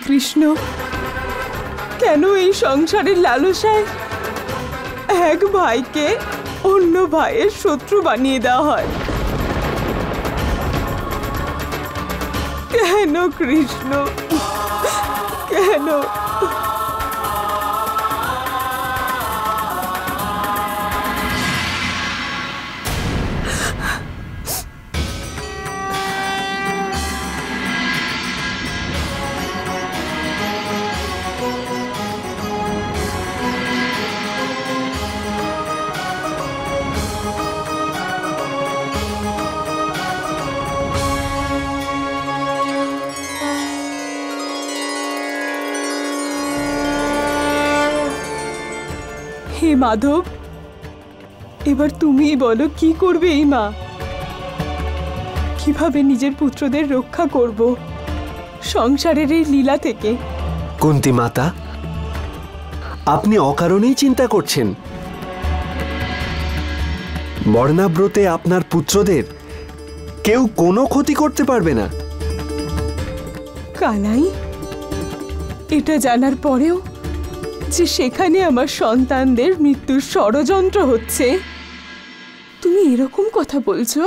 কৃষ্ণ, কেন এই সংসারের লালসায় এক ভাইকে অন্য ভাইয়ের শত্রু বানিয়ে দেওয়া হয়? কেন কৃষ্ণ, কেন? হে মাধব, এবার তুমিই বলো, কি করবে এই মা? কিভাবে নিজের পুত্রদের রক্ষা করব সংসারের এই লীলা থেকে? কুন্তী মাতা, আপনি অকারণেই চিন্তা করছেন। বর্ণাব্রতে আপনার পুত্রদের কেউ কোনো ক্ষতি করতে পারবে না। কানাই, এটা জানার পরেও যে সেখানে আমার সন্তানদের মৃত্যুর ষড়যন্ত্র হচ্ছে, তুমি এরকম কথা বলছো?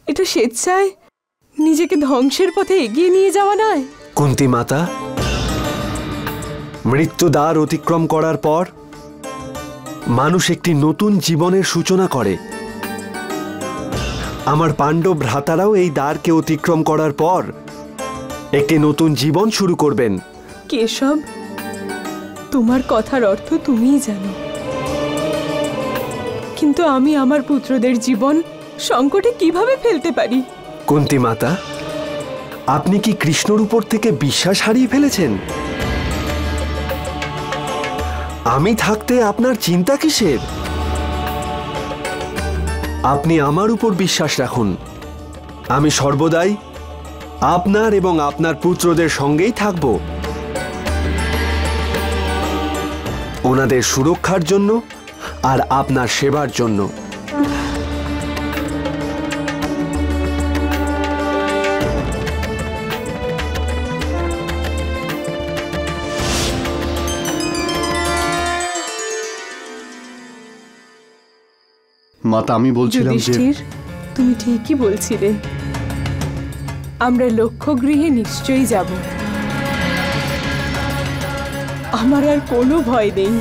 এটা স্বেচ্ছায় নিজেকে ধ্বংসের পথে এগিয়ে নিয়ে যাওয়া নয়? কুন্তী মাতা, মৃত্যুদ্বার অতিক্রম করার পর মানুষ একটি নতুন জীবনের সূচনা করে। আমার পাণ্ডব ভ্রাতারাও এই দ্বারকে অতিক্রম করার পর একটি নতুন জীবন শুরু করবেন। কেশব, তোমার কথার অর্থ তুমিই জানো, কিন্তু আমি আমার পুত্রদের জীবন সংকটে কিভাবে ফেলতে পারি? কুন্তী মাতা, আপনি কি কৃষ্ণর উপর থেকে বিশ্বাস হারিয়ে ফেলেছেন? আমি থাকতে আপনার চিন্তা কিসের? আপনি আমার উপর বিশ্বাস রাখুন। আমি সর্বদাই আপনার এবং আপনার পুত্রদের সঙ্গেই থাকব। ওনাদের সুরক্ষার জন্য আর আপনার সেবার জন্য। মাতা, আমি বলছিলাম যে যুধিষ্ঠির, তুমি ঠিকই বলছিলে, আমরা লক্ষ্যগৃহে নিশ্চয়ই যাব। আমার আর কোনো ভয় নেই।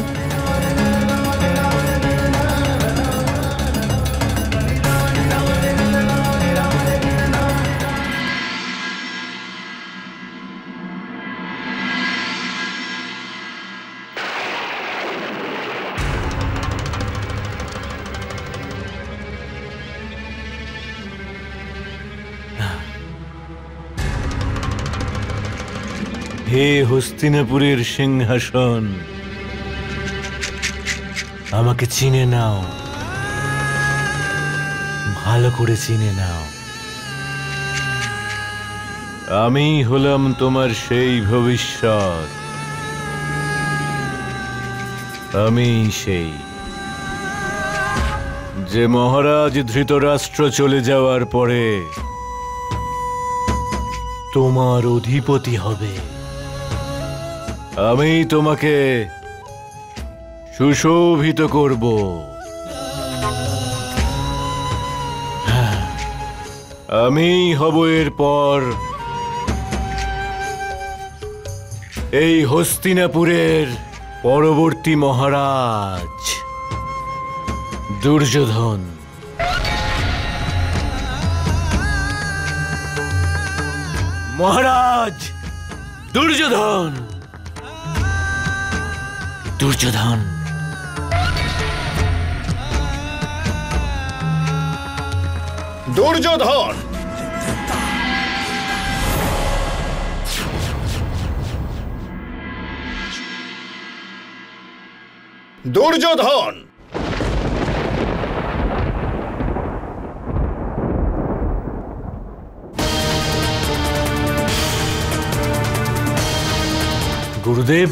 হে হস্তিনাপুরের সিংহাসন, আমাকে চিনে নাও, ভালো করে চিনে নাও। আমি হলাম তোমার সেই ভবিষ্যৎ। আমি সেই যে মহারাজ ধৃতরাষ্ট্র চলে যাওয়ার পরে তোমার অধিপতি হবে। আমি তোমাকে সুশোভিত করব। আমি হব এরপর এই হস্তিনাপুরের পরবর্তী মহারাজ দুর্যোধন। মহারাজ দুর্যোধন, দুর্যোধন। দুর্যোধন, দুর্যোধন। গুরুদেব,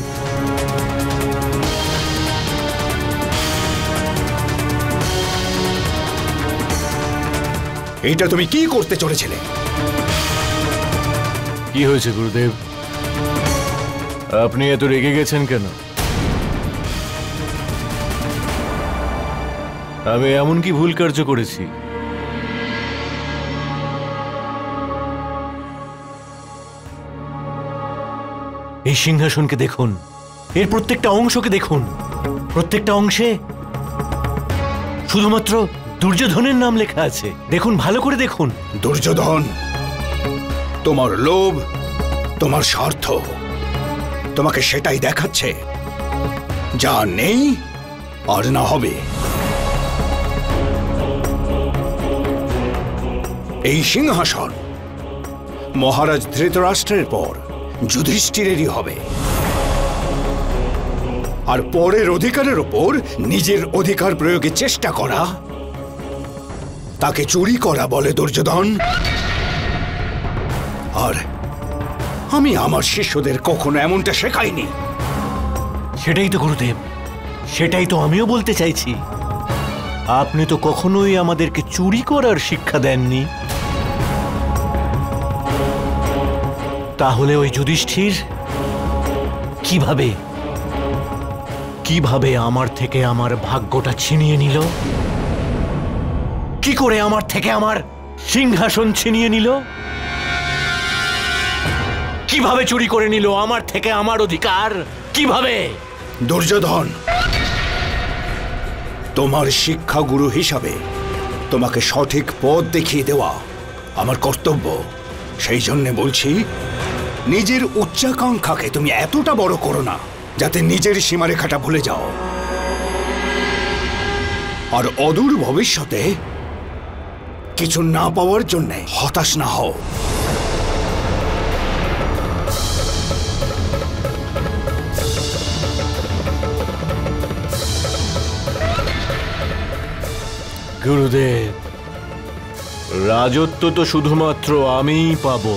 এইটা তুমি কি করতে চলেছিলে? কি হয়েছে গুরুদেব? আপনি এত রেগে গেছেন কেন? আমি এমন কি ভুল কার্য করেছি? এই সিংহাসনকে দেখুন, এর প্রত্যেকটা অংশকে দেখুন। প্রত্যেকটা অংশে শুধুমাত্র দুর্যোধনের নাম লেখা আছে। দেখুন, ভালো করে দেখুন। দুর্যোধন, তোমার লোভ, তোমার স্বার্থ তোমাকে সেটাই দেখাচ্ছে, যা নেই আর না হবে। এই সিংহাসন মহারাজ ধৃতরাষ্ট্রের পর যুধিষ্ঠিরেরই হবে। আর পরের অধিকারের ওপর নিজের অধিকার প্রয়োগের চেষ্টা করা, তাকে চুরি করা বলে দুর্যোধন। আর আমি আমার শিষ্যদের কখনো এমনটা শেখাইনি। সেটাই তো গুরুদেব, সেটাই তো আমিও বলতে চাইছি। আপনি তো কখনোই আমাদেরকে চুরি করার শিক্ষা দেননি। তাহলে ওই যুধিষ্ঠির কিভাবে কিভাবে আমার থেকে আমার ভাগ্যটা ছিনিয়ে নিল? কি করে আমার থেকে আমার সিংহাসন ছিনিয়ে নিল? কিভাবে চুরি করে নিল আমার থেকে আমার অধিকার? কিভাবে? দুর্যোধন, তোমার শিক্ষাগুরু হিসাবে তোমাকে সঠিক পথ দেখিয়ে দেওয়া আমার কর্তব্য। সেই জন্য বলছি, নিজের উচ্চাকাঙ্ক্ষাকে তুমি এতটা বড় করো না যাতে নিজের সীমারেখাটা ভুলে যাও, আর অদূর ভবিষ্যতে কিছু না পাওয়ার জন্য হতাশ না হও। গুরুদেব, রাজত্ব তো শুধুমাত্র আমিই পাবো।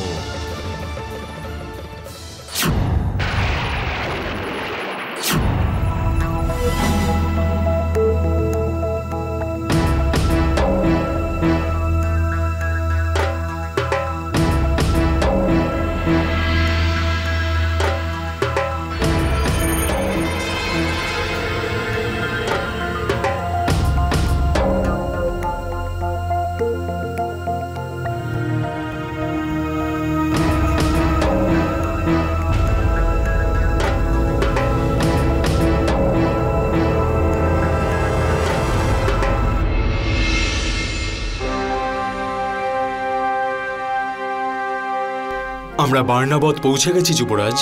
আমরা বার্নাবত পৌঁছে গেছি যুবরাজ।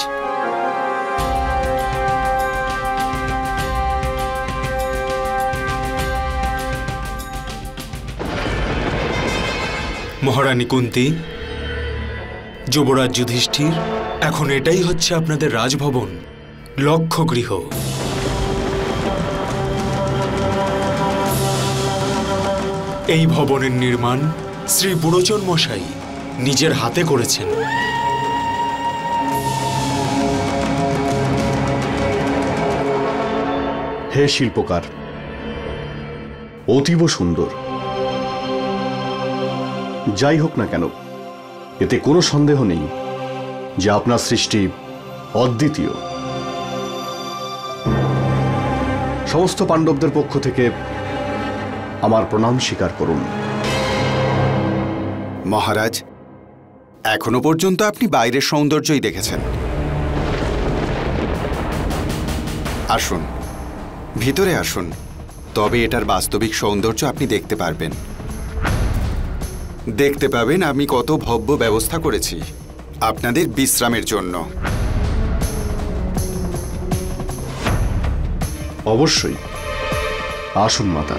মহারানী কুন্তী, যুবরাজ যুধিষ্ঠির, এখন এটাই হচ্ছে আপনাদের রাজভবন, লক্ষগৃহ। এই ভবনের নির্মাণ শ্রী পুরোচন মশাই নিজের হাতে করেছেন। হে শিল্পকার, অতীব সুন্দর। যাই হোক না কেন, এতে কোনো সন্দেহ নেই যে আপনার সৃষ্টি অদ্বিতীয়। সমস্ত পাণ্ডবদের পক্ষ থেকে আমার প্রণাম স্বীকার করুন। মহারাজ, এখনো পর্যন্ত আপনি বাইরের সৌন্দর্যই দেখেছেন। আসুন, ভিতরে আসুন, তবে এটার বাস্তবিক সৌন্দর্য আপনি দেখতে পারবেন। দেখতে পাবেন আমি কত ভব্য ব্যবস্থা করেছি আপনাদের বিশ্রামের জন্য। অবশ্যই, আসুন মাতা।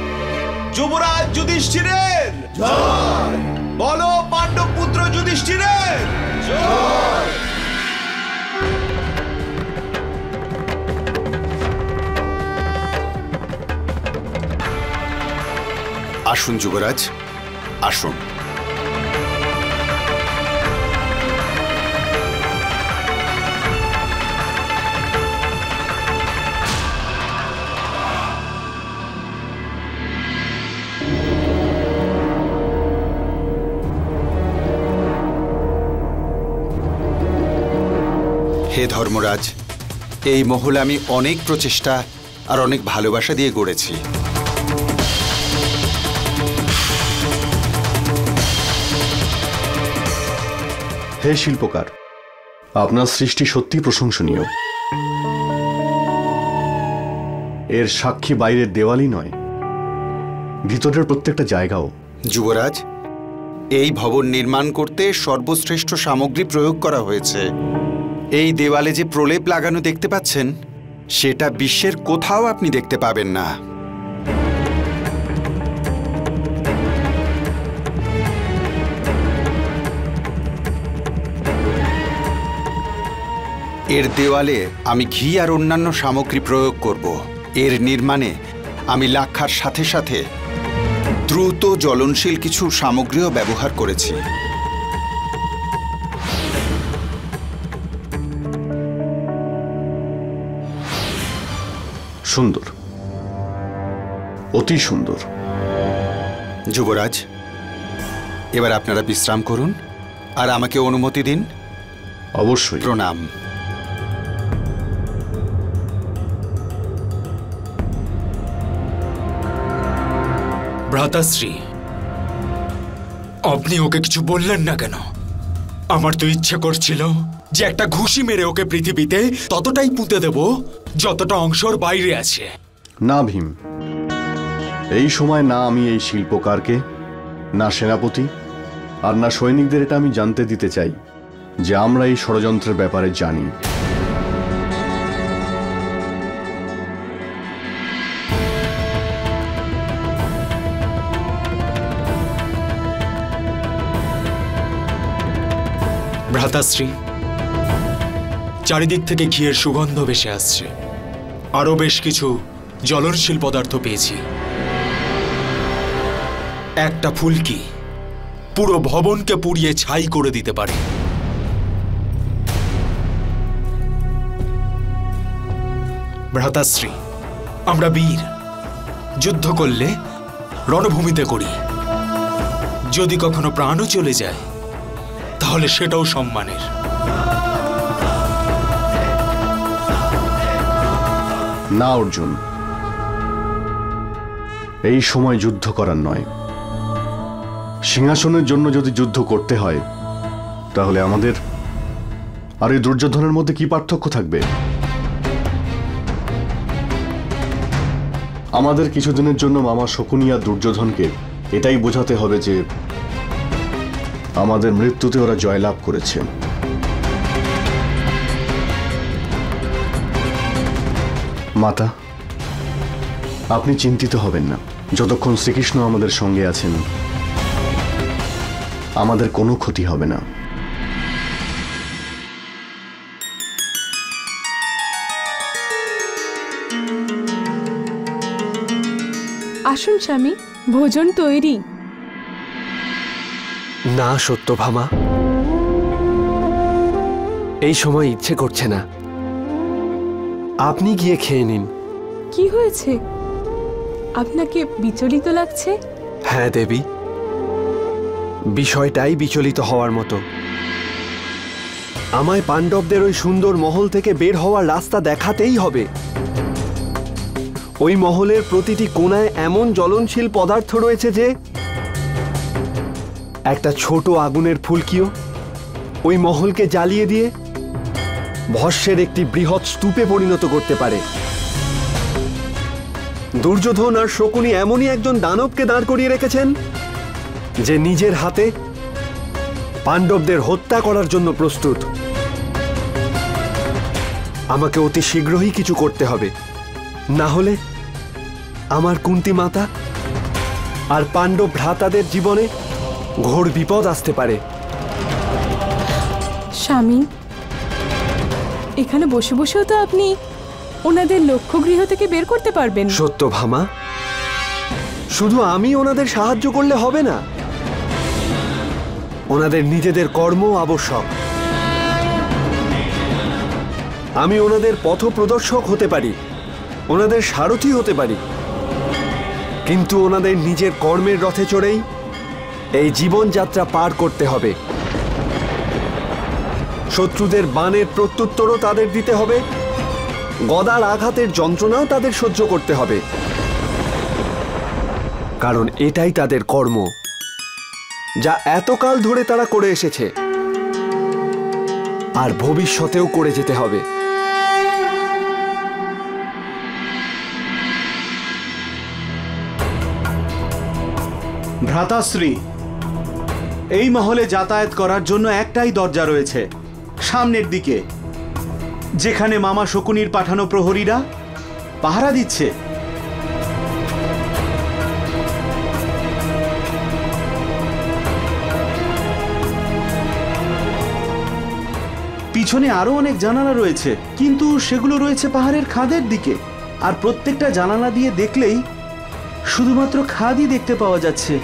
যুবরাজ যুধিষ্ঠিরের জয়! বলো পাণ্ডব পুত্র যুধিষ্ঠিরের জয়! আসুন যুবরাজ, আসুন। হে ধর্মরাজ, এই মহল আমি অনেক প্রচেষ্টা আর অনেক ভালোবাসা দিয়ে গড়েছি। হে শিল্পকার, আপনার সৃষ্টি সত্যি প্রশংসনীয়। এর সাক্ষী বাইরের দেওয়ালই নয়, ভিতরের প্রত্যেকটা জায়গাও। যুবরাজ, এই ভবন নির্মাণ করতে সর্বশ্রেষ্ঠ সামগ্রী প্রয়োগ করা হয়েছে। এই দেওয়ালে যে প্রলেপ লাগানো দেখতে পাচ্ছেন, সেটা বিশ্বের কোথাও আপনি দেখতে পাবেন না। এর দেওয়ালে আমি ঘি আর অন্যান্য সামগ্রী প্রয়োগ করব। এর নির্মাণে আমি লাক্ষার সাথে সাথে দ্রুত জ্বলনশীল কিছু সামগ্রীও ব্যবহার করেছি। সুন্দর, অতি সুন্দর। যুবরাজ, এবার আপনারা বিশ্রাম করুন আর আমাকে অনুমতি দিন। অবশ্যই। প্রণাম। ভ্রাতাশ্রী, আপনি ওকে কিছু বললেন না কেন? আমার তো ইচ্ছে করছিল যে একটা ঘুষি মেরে ওকে পৃথিবীতে ততটাই পুঁতে দেব যতটা অংশর বাইরে আছে। না ভীম, এই সময় না আমি এই শিল্পকারকে, না সেনাপতি আর না সৈনিকদের এটা আমি জানতে দিতে চাই যে আমরা এই ষড়যন্ত্রের ব্যাপারে জানি। ভ্রাতাশ্রী, চারিদিক থেকে ঘিয়ের সুগন্ধ ভেসে আসছে। আরো বেশ কিছু জ্বলনশীল পদার্থ পেয়েছি। একটা ফুলকি পুরো ভবনকে পুড়িয়ে ছাই করে দিতে পারে। ভ্রাতাশ্রী, আমরা বীর, যুদ্ধ করলে রণভূমিতে করি। যদি কখনো প্রাণও চলে যায় তাহলে সেটাও সম্মানের। না অর্জুন, এই সময় যুদ্ধ করার নয়। সিংহাসনের জন্য যদি যুদ্ধ করতে হয় তাহলে আমাদের আর এই দুর্যোধনের মধ্যে কি পার্থক্য থাকবে? আমাদের কিছুদিনের জন্য মামা শকুনি আর দুর্যোধনকে এটাই বোঝাতে হবে যে আমাদের মৃত্যুতে ওরা জয়লাভ করেছে। মাতা, আপনি চিন্তিত হবেন না। যতক্ষণ শ্রীকৃষ্ণ আমাদের সঙ্গে আছেন আমাদের কোনো ক্ষতি হবে না। আসুন স্বামী, ভোজন তৈরি। না সত্যভামা, এই সময় ইচ্ছে করছে না। আপনি গিয়ে খেয়ে নিন। কি হয়েছে? আপনাকে বিচলিত লাগছে? হ্যাঁ দেবী, বিষয়টাই বিচলিত হওয়ার মতো। আমায় পাণ্ডবদের ওই সুন্দর মহল থেকে বের হওয়ার রাস্তা দেখাতেই হবে। ওই মহলের প্রতিটি কোণায় এমন জ্বলনশীল পদার্থ রয়েছে যে একটা ছোট আগুনের ফুলকিও ওই মহলকে জ্বালিয়ে দিয়ে ভস্মের একটি বৃহৎ স্তূপে পরিণত করতে পারে। দুর্যোধন আর শকুনি এমনই একজন দানবকে দাঁড় করিয়ে রেখেছেন যে নিজের হাতে পাণ্ডবদের হত্যা করার জন্য প্রস্তুত। আমাকে অতি শীঘ্রই কিছু করতে হবে, না হলে আমার কুন্তী মাতা আর পাণ্ডব ভ্রাতাদের জীবনে ঘোর বিপদ আসতে পারে। স্বামী, এখানে বসে বসেও তো আপনি ওনাদের লক্ষ্যগৃহ থেকে বের করতে পারবেন। সত্যভামা, শুধু আমি ওনাদের সাহায্য করলে হবে না, ওনাদের নিজেদের কর্ম আবশ্যক। আমি ওনাদের পথ প্রদর্শক হতে পারি, ওনাদের সারথি হতে পারি, কিন্তু ওনাদের নিজের কর্মের রথে চড়েই এই জীবনযাত্রা পার করতে হবে। শত্রুদের বাণের প্রত্যুত্তরও তাদের দিতে হবে, গদার আঘাতের যন্ত্রণাও তাদের সহ্য করতে হবে, কারণ এটাই তাদের কর্ম, যা এতকাল ধরে তারা করে এসেছে আর ভবিষ্যতেও করে যেতে হবে। ভ্রাতাশ্রী, এই মহলে যাতায়াত করার জন্য একটাই দরজা রয়েছে, সামনের দিকে, যেখানে মামা শকুনির পাঠানো প্রহরীরা পাহারা দিচ্ছে। পিছনে আরো অনেক জানালা রয়েছে, কিন্তু সেগুলো রয়েছে পাহাড়ের খাদের দিকে, আর প্রত্যেকটা জানালা দিয়ে দেখলেই শুধুমাত্র খাদই দেখতে পাওয়া যাচ্ছে।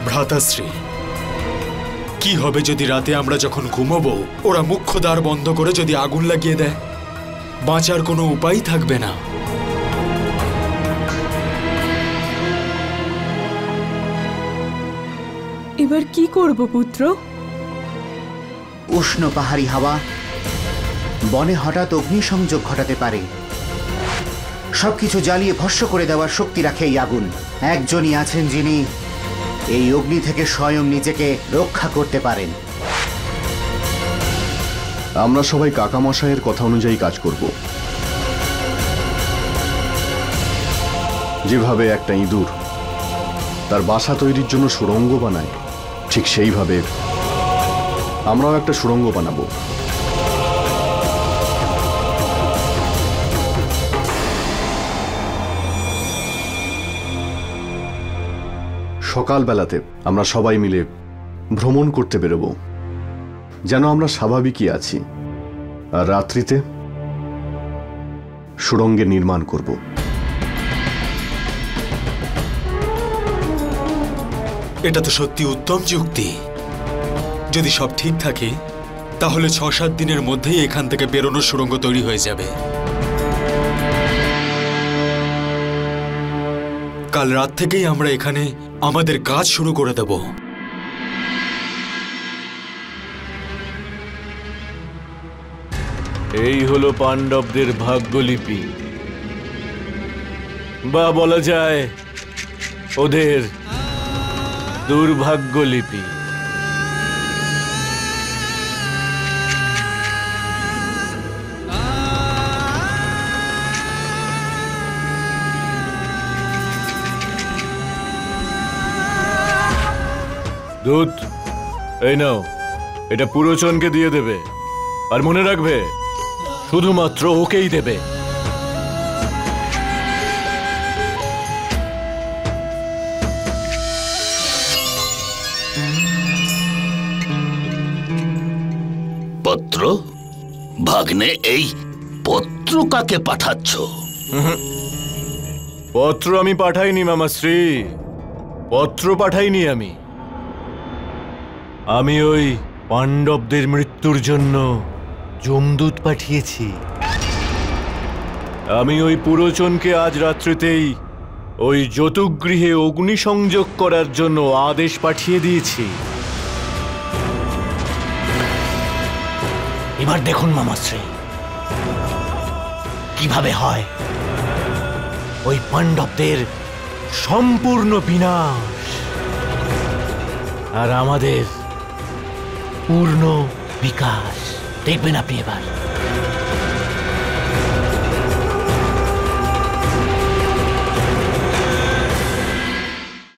ভ্রাতাশ্রী, কি হবে যদি রাতে আমরা যখন ঘুমোবো ওরা মুখ্য দ্বার বন্ধ করে যদি আগুন লাগিয়ে দেয়? বাঁচার কোনো উপায় থাকবে না। এবার কি করব পুত্র? উষ্ণ পাহাড়ি হাওয়া বনে হঠাৎ অগ্নিসংযোগ ঘটাতে পারে। সবকিছু জ্বালিয়ে ভস্ম করে দেওয়ার শক্তি রাখে এই আগুন। একজনই আছেন যিনি এই অগ্নি থেকে স্বয়ং নিজেকে রক্ষা করতে পারেন। আমরা সবাই কাকামশাইয়ের কথা অনুযায়ী কাজ করব। যেভাবে একটা ইঁদুর তার বাসা তৈরির জন্য সুড়ঙ্গ বানায়, ঠিক সেইভাবে আমরাও একটা সুড়ঙ্গ বানাবো। সকালবেলাতে আমরা সবাই মিলে ভ্রমণ করতে বেরোবো, যেন আমরা স্বাভাবিকই আছি, আর রাত্রিতে সুড়ঙ্গের নির্মাণ করব। এটা তো সত্যি উত্তম যুক্তি। যদি সব ঠিক থাকে তাহলে ৬-৭ দিনের মধ্যেই এখান থেকে বেরোনোর সুড়ঙ্গ তৈরি হয়ে যাবে। কাল রাত থেকেই আমরা এখানে আমাদের কাজ শুরু করে দেব। এই হলো পাণ্ডবদের ভাগ্যলিপি, বা বলা যায় ওদের দুর্ভাগ্যলিপি। দূত, এই নাও, এটা পুরোচনকে দিয়ে দেবে, আর মনে রাখবে শুধুমাত্র ওকেই দেবে। পত্র? ভাগ্নে, এই পত্র কাকে পাঠাচ্ছ? পত্র আমি পাঠাইনি মামাশ্রী, পত্র পাঠাইনি আমি। আমি ওই পাণ্ডবদের মৃত্যুর জন্য যমদূত পাঠিয়েছি। আমি ওই পুরোচনকে আজ রাত্রিতেই ওই যতুগৃহে অগ্নিসংযোগ করার জন্য আদেশ পাঠিয়ে দিয়েছি। এবার দেখুন মামাশ্রী, কিভাবে হয় ওই পাণ্ডবদের সম্পূর্ণ বিনাশ, আর আমাদের পূর্ণ বিকাশ। দেখবেন আপনি এবার।